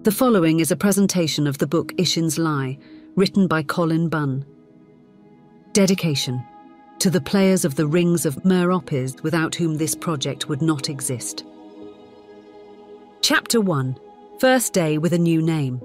The following is a presentation of the book Ishin's Lie, written by Colin Bunn. Dedication to the players of the Rings of Meropis, without whom this project would not exist. Chapter 1. First Day with a New Name.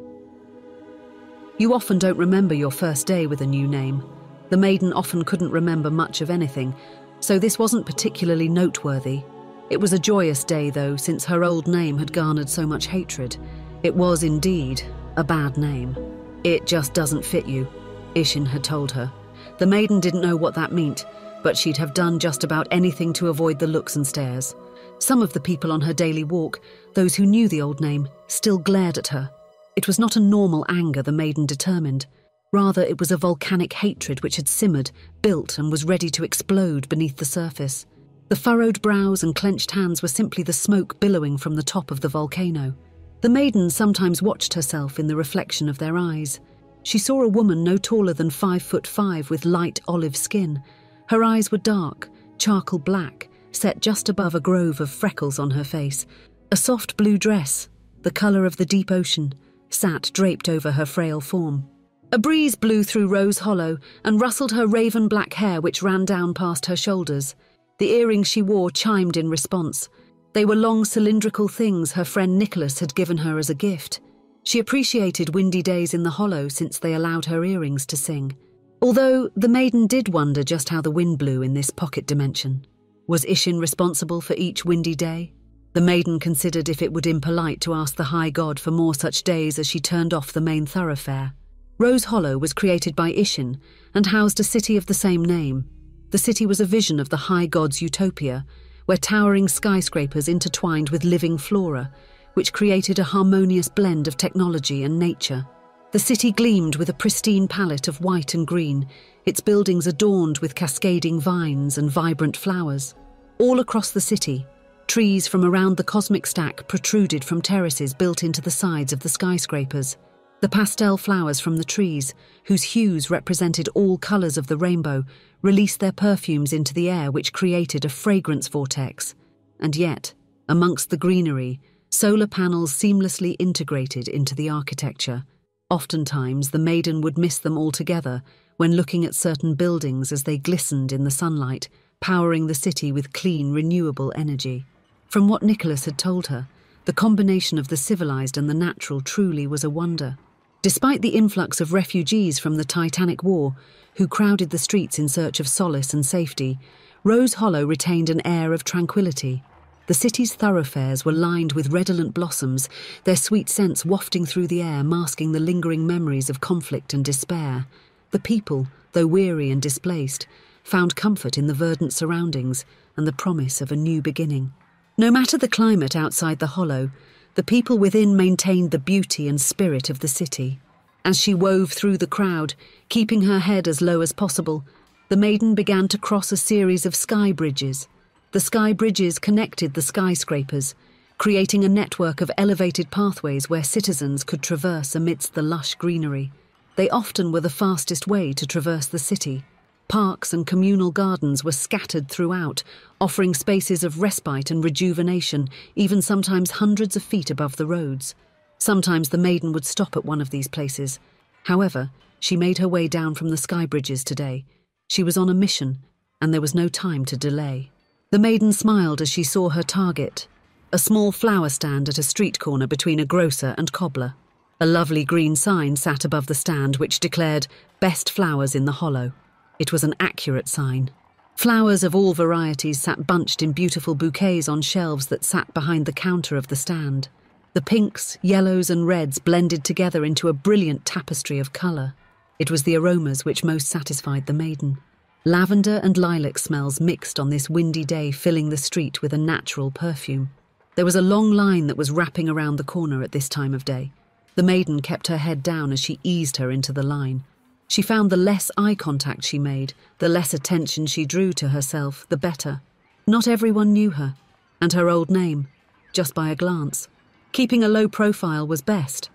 You often don't remember your first day with a new name. The maiden often couldn't remember much of anything, so this wasn't particularly noteworthy. It was a joyous day, though, since her old name had garnered so much hatred. It was indeed a bad name. It just doesn't fit you, Ishin had told her. The maiden didn't know what that meant, but she'd have done just about anything to avoid the looks and stares. Some of the people on her daily walk, those who knew the old name, still glared at her. It was not a normal anger, the maiden determined. Rather, it was a volcanic hatred which had simmered, built, and was ready to explode beneath the surface. The furrowed brows and clenched hands were simply the smoke billowing from the top of the volcano. The maiden sometimes watched herself in the reflection of their eyes. She saw a woman no taller than 5'5" with light olive skin. Her eyes were dark, charcoal black, set just above a grove of freckles on her face. A soft blue dress, the colour of the deep ocean, sat draped over her frail form. A breeze blew through Rose Hollow and rustled her raven black hair, which ran down past her shoulders. The earrings she wore chimed in response. They were long cylindrical things her friend Nicholas had given her as a gift. She appreciated windy days in the hollow since they allowed her earrings to sing. Although the maiden did wonder just how the wind blew in this pocket dimension. Was Ishin responsible for each windy day? The maiden considered if it would be impolite to ask the high god for more such days as she turned off the main thoroughfare. Rose Hollow was created by Ishin and housed a city of the same name. The city was a vision of the high god's utopia, where towering skyscrapers intertwined with living flora, which created a harmonious blend of technology and nature. The city gleamed with a pristine palette of white and green, its buildings adorned with cascading vines and vibrant flowers. All across the city, trees from around the cosmic stack protruded from terraces built into the sides of the skyscrapers. The pastel flowers from the trees, whose hues represented all colours of the rainbow, released their perfumes into the air, which created a fragrance vortex. And yet, amongst the greenery, solar panels seamlessly integrated into the architecture. Oftentimes, the maiden would miss them altogether when looking at certain buildings as they glistened in the sunlight, powering the city with clean, renewable energy. From what Nicholas had told her, the combination of the civilized and the natural truly was a wonder. Despite the influx of refugees from the Titanic War, who crowded the streets in search of solace and safety, Rose Hollow retained an air of tranquility. The city's thoroughfares were lined with redolent blossoms, their sweet scents wafting through the air, masking the lingering memories of conflict and despair. The people, though weary and displaced, found comfort in the verdant surroundings and the promise of a new beginning. No matter the climate outside the hollow, the people within maintained the beauty and spirit of the city. As she wove through the crowd, keeping her head as low as possible, the maiden began to cross a series of sky bridges. The sky bridges connected the skyscrapers, creating a network of elevated pathways where citizens could traverse amidst the lush greenery. They often were the fastest way to traverse the city. Parks and communal gardens were scattered throughout, offering spaces of respite and rejuvenation, even sometimes hundreds of feet above the roads. Sometimes the maiden would stop at one of these places. However, she made her way down from the sky bridges today. She was on a mission, and there was no time to delay. The maiden smiled as she saw her target, a small flower stand at a street corner between a grocer and cobbler. A lovely green sign sat above the stand which declared, "Best flowers in the hollow." It was an accurate sign. Flowers of all varieties sat bunched in beautiful bouquets on shelves that sat behind the counter of the stand. The pinks, yellows and reds blended together into a brilliant tapestry of colour. It was the aromas which most satisfied the maiden. Lavender and lilac smells mixed on this windy day, filling the street with a natural perfume. There was a long line that was wrapping around the corner at this time of day. The maiden kept her head down as she eased her into the line. She found the less eye contact she made, the less attention she drew to herself, the better. Not everyone knew her, and her old name, just by a glance. Keeping a low profile was best.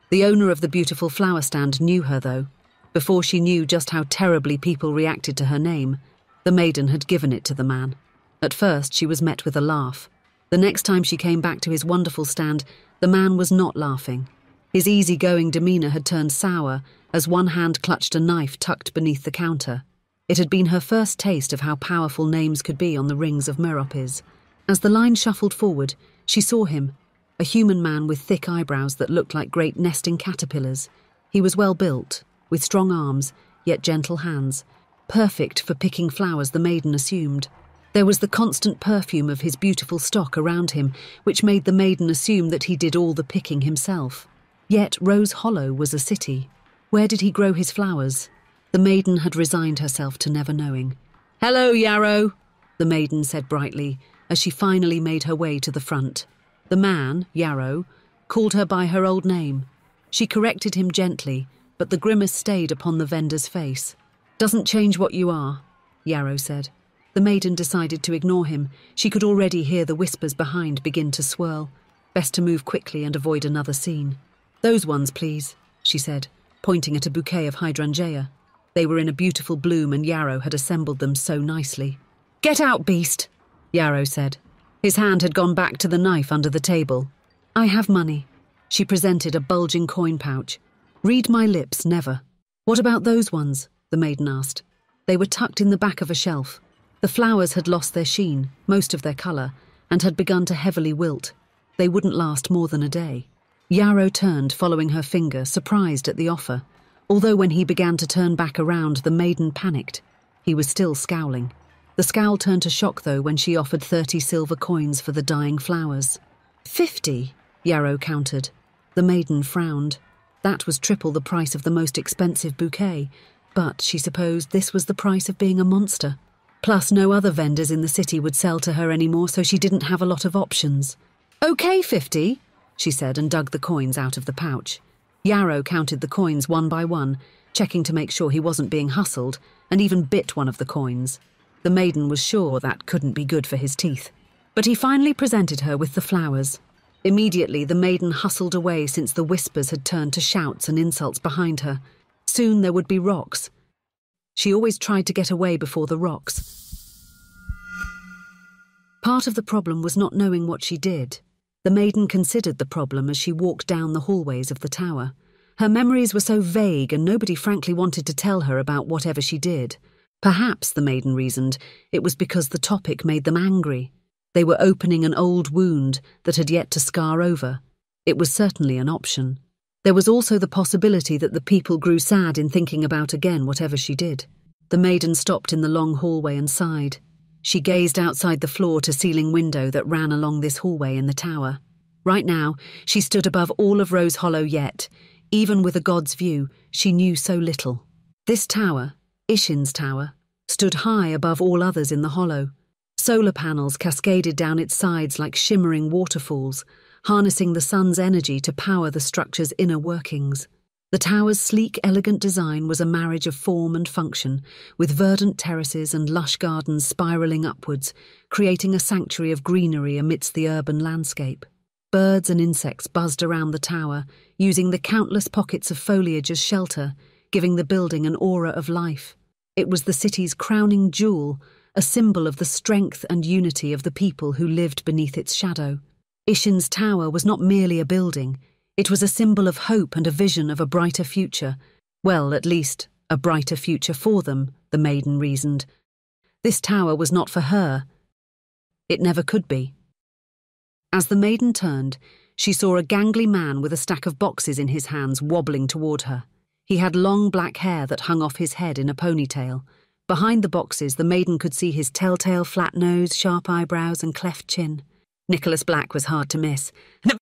The owner of the beautiful flower stand knew her, though. Before she knew just how terribly people reacted to her name, the maiden had given it to the man. At first, she was met with a laugh. The next time she came back to his wonderful stand, the man was not laughing. His easygoing demeanour had turned sour as one hand clutched a knife tucked beneath the counter. It had been her first taste of how powerful names could be on the rings of Meropis. As the line shuffled forward, she saw him, a human man with thick eyebrows that looked like great nesting caterpillars. He was well built, with strong arms, yet gentle hands, perfect for picking flowers, the maiden assumed. There was the constant perfume of his beautiful stock around him, which made the maiden assume that he did all the picking himself. Yet Rose Hollow was a city. Where did he grow his flowers? The maiden had resigned herself to never knowing. "Hello, Yarrow," the maiden said brightly, as she finally made her way to the front. The man, Yarrow, called her by her old name. She corrected him gently, but the grimace stayed upon the vendor's face. "Doesn't change what you are," Yarrow said. The maiden decided to ignore him. She could already hear the whispers behind begin to swirl. Best to move quickly and avoid another scene. "Those ones, please," she said, pointing at a bouquet of hydrangea. They were in a beautiful bloom and Yarrow had assembled them so nicely. "Get out, beast," Yarrow said. His hand had gone back to the knife under the table. "I have money." She presented a bulging coin pouch. "Read my lips, never." "What about those ones?" the maiden asked. They were tucked in the back of a shelf. The flowers had lost their sheen, most of their colour, and had begun to heavily wilt. They wouldn't last more than a day. Yarrow turned, following her finger, surprised at the offer. Although when he began to turn back around, the maiden panicked. He was still scowling. The scowl turned to shock, though, when she offered 30 silver coins for the dying flowers. 50, Yarrow countered. The maiden frowned. That was triple the price of the most expensive bouquet, but she supposed this was the price of being a monster. Plus, no other vendors in the city would sell to her anymore, so she didn't have a lot of options. "Okay, 50, she said and dug the coins out of the pouch. Yarrow counted the coins one by one, checking to make sure he wasn't being hustled, and even bit one of the coins. The maiden was sure that couldn't be good for his teeth. But he finally presented her with the flowers. Immediately, the maiden hustled away since the whispers had turned to shouts and insults behind her. Soon there would be rocks. She always tried to get away before the rocks. Part of the problem was not knowing what she did. The maiden considered the problem as she walked down the hallways of the tower. Her memories were so vague and nobody frankly wanted to tell her about whatever she did. Perhaps, the maiden reasoned, it was because the topic made them angry. They were opening an old wound that had yet to scar over. It was certainly an option. There was also the possibility that the people grew sad in thinking about again whatever she did. The maiden stopped in the long hallway and sighed. She gazed outside the floor-to-ceiling window that ran along this hallway in the tower. Right now, she stood above all of Rose Hollow yet. Even with a god's view, she knew so little. This tower, Ishin's tower, stood high above all others in the hollow. Solar panels cascaded down its sides like shimmering waterfalls, harnessing the sun's energy to power the structure's inner workings. The tower's sleek, elegant design was a marriage of form and function, with verdant terraces and lush gardens spiralling upwards, creating a sanctuary of greenery amidst the urban landscape. Birds and insects buzzed around the tower, using the countless pockets of foliage as shelter, giving the building an aura of life. It was the city's crowning jewel, a symbol of the strength and unity of the people who lived beneath its shadow. Ishin's tower was not merely a building. It was a symbol of hope and a vision of a brighter future. Well, at least, a brighter future for them, the maiden reasoned. This tower was not for her. It never could be. As the maiden turned, she saw a gangly man with a stack of boxes in his hands wobbling toward her. He had long black hair that hung off his head in a ponytail. Behind the boxes, the maiden could see his telltale flat nose, sharp eyebrows, and cleft chin. Nicholas Black was hard to miss.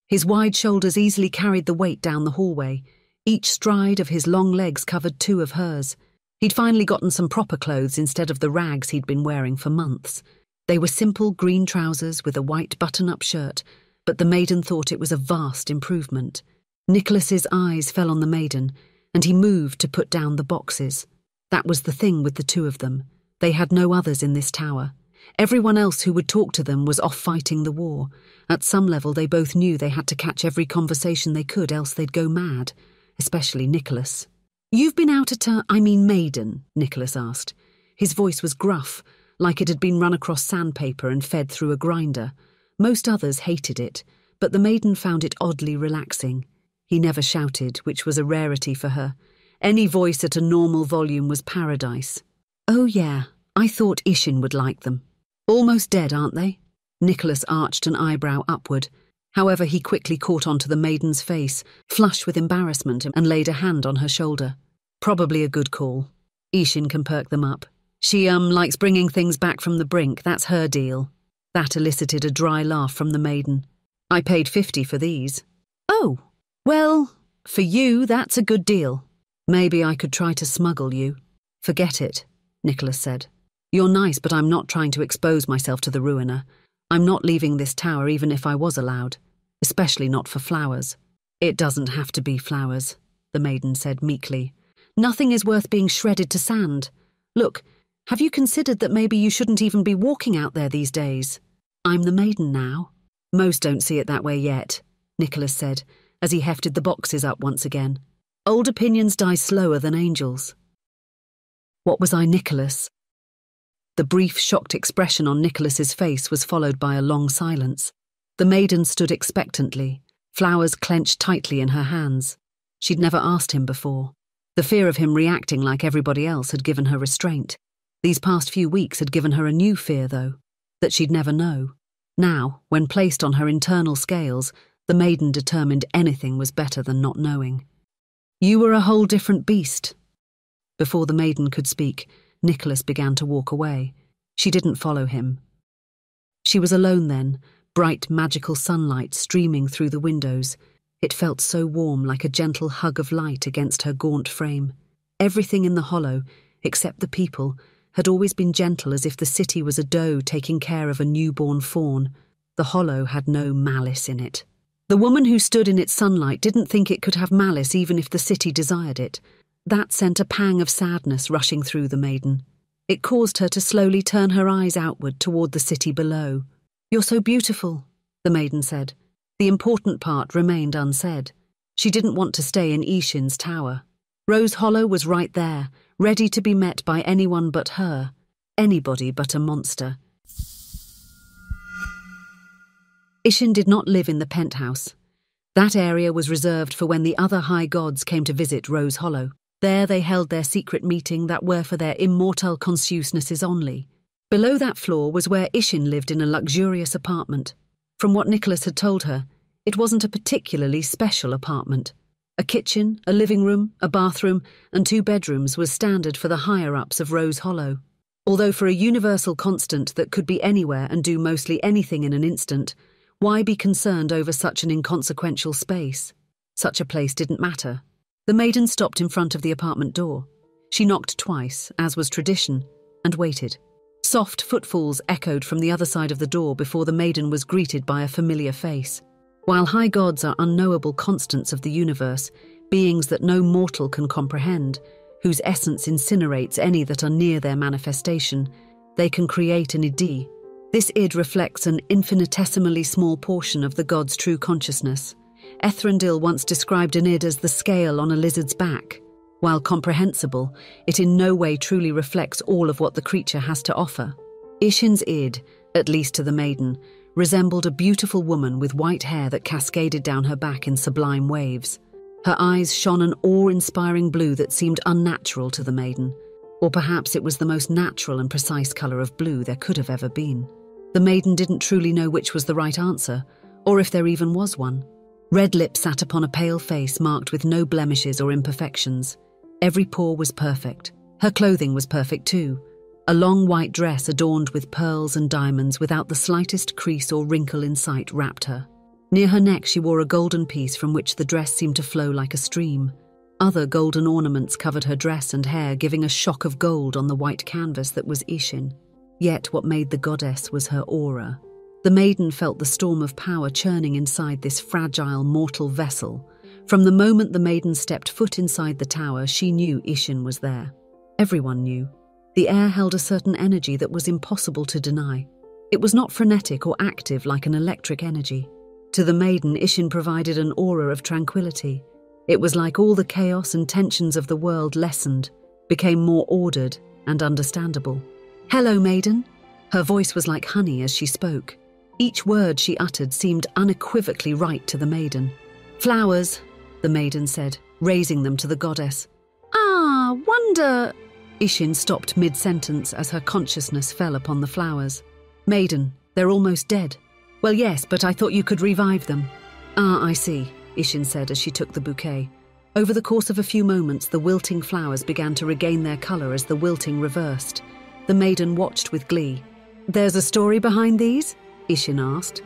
His wide shoulders easily carried the weight down the hallway. Each stride of his long legs covered 2 of hers. He'd finally gotten some proper clothes instead of the rags he'd been wearing for months. They were simple green trousers with a white button-up shirt, but the maiden thought it was a vast improvement. Nicholas's eyes fell on the maiden, and he moved to put down the boxes. That was the thing with the 2 of them. They had no others in this tower. Everyone else who would talk to them was off fighting the war. At some level, they both knew they had to catch every conversation they could, else they'd go mad, especially Nicholas. "You've been out at Maiden?" Nicholas asked. His voice was gruff, like it had been run across sandpaper and fed through a grinder. Most others hated it, but the maiden found it oddly relaxing. He never shouted, which was a rarity for her. Any voice at a normal volume was paradise. "Oh yeah, I thought Ishin would like them. Almost dead, aren't they?" Nicholas arched an eyebrow upward. However, he quickly caught onto the maiden's face, flushed with embarrassment, and laid a hand on her shoulder. "Probably a good call. Ishin can perk them up. She, likes bringing things back from the brink, that's her deal." That elicited a dry laugh from the maiden. "I paid 50 for these." "Oh, well, for you, that's a good deal." "Maybe I could try to smuggle you." "Forget it," Nicholas said. "You're nice, but I'm not trying to expose myself to the ruiner. I'm not leaving this tower even if I was allowed, especially not for flowers." "It doesn't have to be flowers," the maiden said meekly. "Nothing is worth being shredded to sand. Look, have you considered that maybe you shouldn't even be walking out there these days? I'm the maiden now." "Most don't see it that way yet," Nicholas said, as he hefted the boxes up once again. "Old opinions die slower than angels." "What was I, Nicholas?" The brief, shocked expression on Nicholas's face was followed by a long silence. The maiden stood expectantly, flowers clenched tightly in her hands. She'd never asked him before. The fear of him reacting like everybody else had given her restraint. These past few weeks had given her a new fear, though, that she'd never know. Now, when placed on her internal scales, the maiden determined anything was better than not knowing. "You were a whole different beast." Before the maiden could speak, Nicholas began to walk away. She didn't follow him. She was alone then, bright magical sunlight streaming through the windows. It felt so warm, like a gentle hug of light against her gaunt frame. Everything in the hollow, except the people, had always been gentle, as if the city was a doe taking care of a newborn fawn. The hollow had no malice in it. The woman who stood in its sunlight didn't think it could have malice even if the city desired it. That sent a pang of sadness rushing through the maiden. It caused her to slowly turn her eyes outward toward the city below. "You're so beautiful," the maiden said. The important part remained unsaid. She didn't want to stay in Ishin's tower. Rose Hollow was right there, ready to be met by anyone but her, anybody but a monster. Ishin did not live in the penthouse. That area was reserved for when the other high gods came to visit Rose Hollow. There they held their secret meeting that were for their immortal consciousnesses only. Below that floor was where Ishin lived in a luxurious apartment. From what Nicholas had told her, it wasn't a particularly special apartment. A kitchen, a living room, a bathroom, and 2 bedrooms was standard for the higher-ups of Rose Hollow. Although for a universal constant that could be anywhere and do mostly anything in an instant, why be concerned over such an inconsequential space? Such a place didn't matter. The maiden stopped in front of the apartment door. She knocked twice, as was tradition, and waited. Soft footfalls echoed from the other side of the door before the maiden was greeted by a familiar face. While high gods are unknowable constants of the universe, beings that no mortal can comprehend, whose essence incinerates any that are near their manifestation, they can create an id. This id reflects an infinitesimally small portion of the god's true consciousness. Ethrandil once described an id as the scale on a lizard's back. While comprehensible, it in no way truly reflects all of what the creature has to offer. Ishin's id, at least to the maiden, resembled a beautiful woman with white hair that cascaded down her back in sublime waves. Her eyes shone an awe-inspiring blue that seemed unnatural to the maiden. Or perhaps it was the most natural and precise colour of blue there could have ever been. The maiden didn't truly know which was the right answer, or if there even was one. Red lips sat upon a pale face marked with no blemishes or imperfections. Every pore was perfect. Her clothing was perfect too. A long white dress adorned with pearls and diamonds without the slightest crease or wrinkle in sight wrapped her. Near her neck she wore a golden piece from which the dress seemed to flow like a stream. Other golden ornaments covered her dress and hair, giving a shock of gold on the white canvas that was Ishin. Yet what made the goddess was her aura. The maiden felt the storm of power churning inside this fragile, mortal vessel. From the moment the maiden stepped foot inside the tower, she knew Ishin was there. Everyone knew. The air held a certain energy that was impossible to deny. It was not frenetic or active like an electric energy. To the maiden, Ishin provided an aura of tranquility. It was like all the chaos and tensions of the world lessened, became more ordered and understandable. "Hello, maiden." Her voice was like honey as she spoke. Each word she uttered seemed unequivocally right to the maiden. "Flowers," the maiden said, raising them to the goddess. Ah, wonder... Ishin stopped mid-sentence as her consciousness fell upon the flowers. Maiden, they're almost dead. Well, yes, but I thought you could revive them. Ah, I see, Ishin said as she took the bouquet. Over the course of a few moments, the wilting flowers began to regain their colour as the wilting reversed. The maiden watched with glee. There's a story behind these? Ishin asked.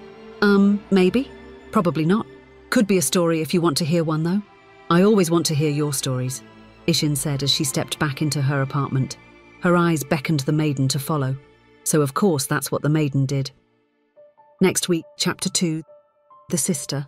Maybe. Probably not. Could be a story if you want to hear one, though. I always want to hear your stories, Ishin said as she stepped back into her apartment. Her eyes beckoned the maiden to follow. So of course that's what the maiden did. Next week, Chapter 2, The Sister.